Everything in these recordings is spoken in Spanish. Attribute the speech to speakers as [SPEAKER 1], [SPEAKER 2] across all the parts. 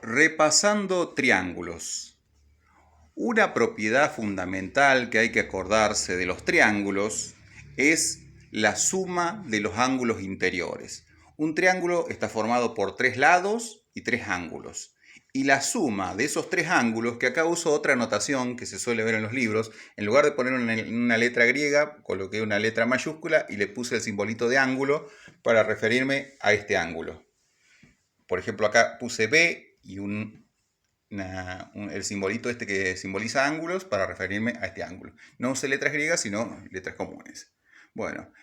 [SPEAKER 1] Repasando triángulos. Una propiedad fundamental que hay que acordarse de los triángulos es la suma de los ángulos interiores. Un triángulo está formado por tres lados y tres ángulos. Y la suma de esos tres ángulos, que acá uso otra notación que se suele ver en los libros, en lugar de poner una letra griega, coloqué una letra mayúscula y le puse el simbolito de ángulo para referirme a este ángulo. Por ejemplo, acá puse B y el simbolito este que simboliza ángulos para referirme a este ángulo. No usé letras griegas, sino letras comunes. Bueno,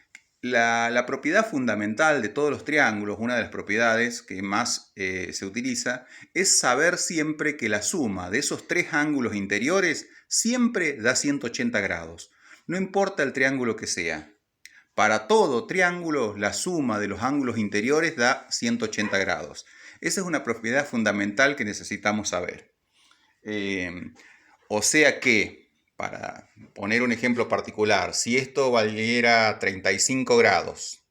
[SPEAKER 1] la propiedad fundamental de todos los triángulos, una de las propiedades que más se utiliza, es saber siempre que la suma de esos tres ángulos interiores siempre da 180 grados. No importa el triángulo que sea. Para todo triángulo, la suma de los ángulos interiores da 180 grados. Esa es una propiedad fundamental que necesitamos saber. O sea que, para poner un ejemplo particular, si esto valiera 35 grados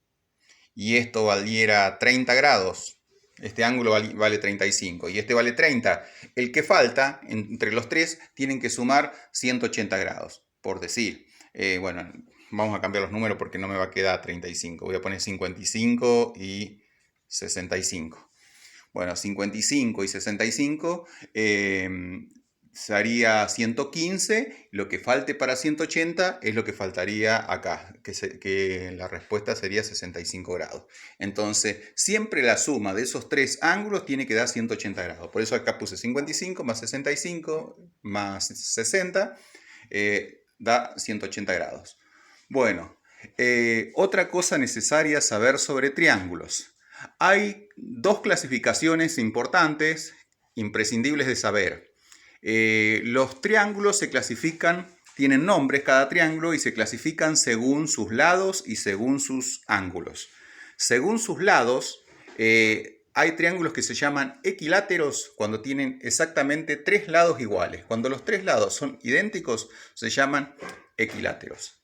[SPEAKER 1] y esto valiera 30 grados, este ángulo vale 35 y este vale 30, el que falta entre los tres tienen que sumar 180 grados, por decir. Bueno, vamos a cambiar los números porque no me va a quedar 35. Voy a poner 55 y 65. Bueno, 55 y 65 sería 115. Lo que falte para 180 es lo que faltaría acá, que la respuesta sería 65 grados. Entonces, siempre la suma de esos tres ángulos tiene que dar 180 grados. Por eso acá puse 55 más 65 más 60. Da 180 grados. Bueno, otra cosa necesaria saber sobre triángulos. Hay dos clasificaciones importantes, imprescindibles de saber. Los triángulos se clasifican, tienen nombres cada triángulo y se clasifican según sus lados y según sus ángulos. Según sus lados, hay triángulos que se llaman equiláteros cuando tienen exactamente tres lados iguales. Cuando los tres lados son idénticos, se llaman equiláteros.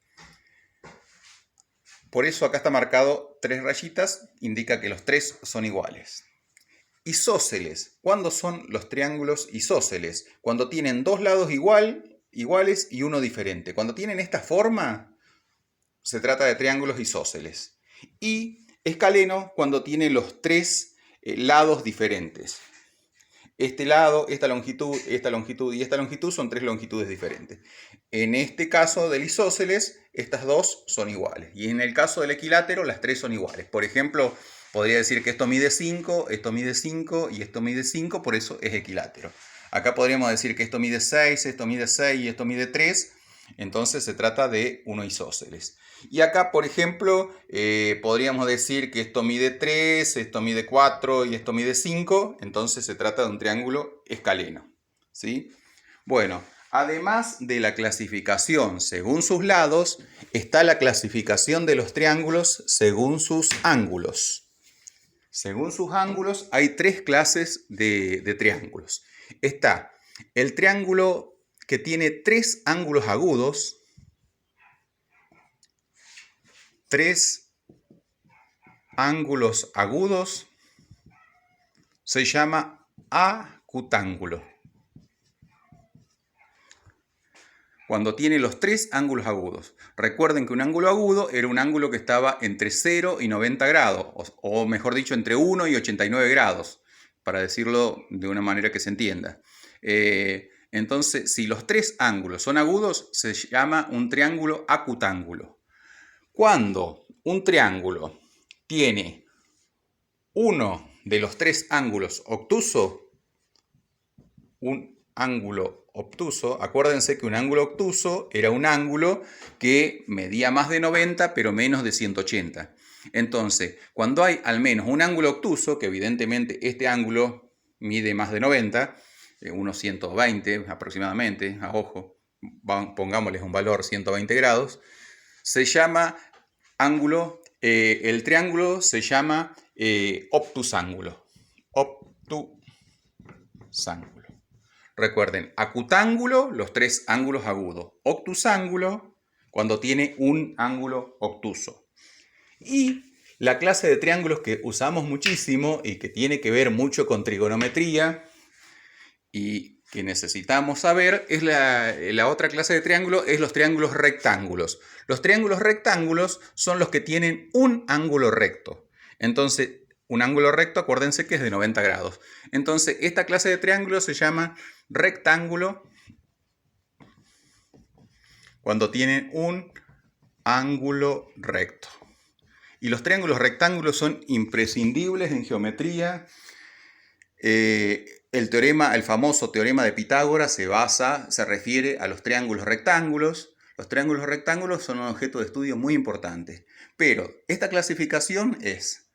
[SPEAKER 1] Por eso acá está marcado tres rayitas, indica que los tres son iguales. Isósceles. ¿Cuándo son los triángulos isósceles? Cuando tienen dos lados iguales y uno diferente. Cuando tienen esta forma, se trata de triángulos isósceles. Y escaleno cuando tiene los tres lados diferentes. Este lado, esta longitud y esta longitud son tres longitudes diferentes. En este caso del isósceles, estas dos son iguales. Y en el caso del equilátero, las tres son iguales. Por ejemplo, podría decir que esto mide 5, esto mide 5 y esto mide 5, por eso es equilátero. Acá podríamos decir que esto mide 6 y esto mide 3. Entonces se trata de uno isósceles. Y acá, por ejemplo, podríamos decir que esto mide 3, esto mide 4 y esto mide 5. Entonces se trata de un triángulo escaleno. ¿Sí? Bueno, además de la clasificación según sus lados, está la clasificación de los triángulos según sus ángulos. Según sus ángulos hay tres clases de triángulos. Está el triángulo que tiene tres ángulos agudos, se llama acutángulo. Cuando tiene los tres ángulos agudos. Recuerden que un ángulo agudo era un ángulo que estaba entre 0 y 90 grados, o mejor dicho, entre 1 y 89 grados, para decirlo de una manera que se entienda. Entonces, si los tres ángulos son agudos, se llama un triángulo acutángulo. Cuando un triángulo tiene uno de los tres ángulos obtuso, acuérdense que un ángulo obtuso era un ángulo que medía más de 90 pero menos de 180. Entonces, cuando hay al menos un ángulo obtuso, que evidentemente este ángulo mide más de 90, unos 120 aproximadamente, a ojo, pongámosles un valor 120 grados, se llama ángulo, el triángulo se llama obtusángulo. Obtusángulo. Recuerden, acutángulo, los tres ángulos agudos. Obtusángulo, cuando tiene un ángulo obtuso. Y la clase de triángulos que usamos muchísimo y que tiene que ver mucho con trigonometría y que necesitamos saber es la otra clase de triángulo, es los triángulos rectángulos. Los triángulos rectángulos son los que tienen un ángulo recto. Entonces, un ángulo recto, acuérdense que es de 90 grados. Entonces, esta clase de triángulo se llama rectángulo cuando tienen un ángulo recto. Y los triángulos rectángulos son imprescindibles en geometría. El famoso teorema de Pitágoras se refiere a los triángulos rectángulos. Los triángulos rectángulos son un objeto de estudio muy importante. Pero esta clasificación es,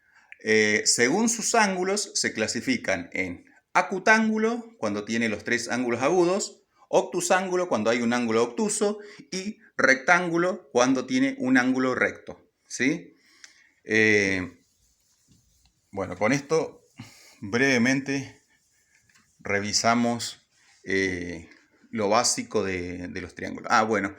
[SPEAKER 1] según sus ángulos, se clasifican en acutángulo, cuando tiene los tres ángulos agudos, obtusángulo, cuando hay un ángulo obtuso, y rectángulo, cuando tiene un ángulo recto. ¿Sí? Bueno, con esto brevemente revisamos lo básico de los triángulos. Bueno,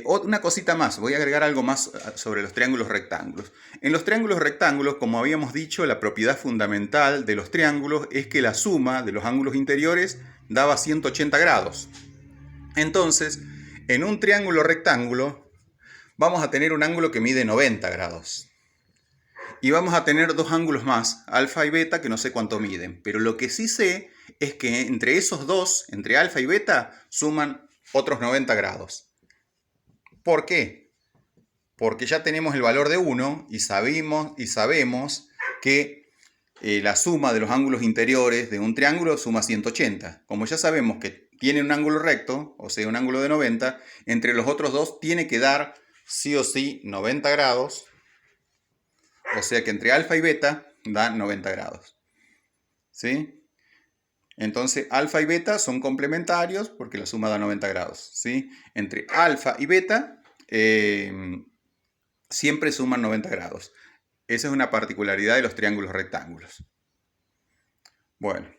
[SPEAKER 1] una cosita más, voy a agregar algo más sobre los triángulos rectángulos. En los triángulos rectángulos, como habíamos dicho, la propiedad fundamental de los triángulos es que la suma de los ángulos interiores daba 180 grados. Entonces, en un triángulo rectángulo vamos a tener un ángulo que mide 90 grados. Y vamos a tener dos ángulos más, alfa y beta, que no sé cuánto miden. Pero lo que sí sé es que entre esos dos, entre alfa y beta, suman otros 90 grados. ¿Por qué? Porque ya tenemos el valor de 1 y sabemos que la suma de los ángulos interiores de un triángulo suma 180. Como ya sabemos que tiene un ángulo recto, o sea, un ángulo de 90, entre los otros dos tiene que dar sí o sí 90 grados. O sea que entre alfa y beta da 90 grados. ¿Sí? Entonces alfa y beta son complementarios porque la suma da 90 grados. ¿Sí? Entre alfa y beta siempre suman 90 grados. Esa es una particularidad de los triángulos rectángulos. Bueno.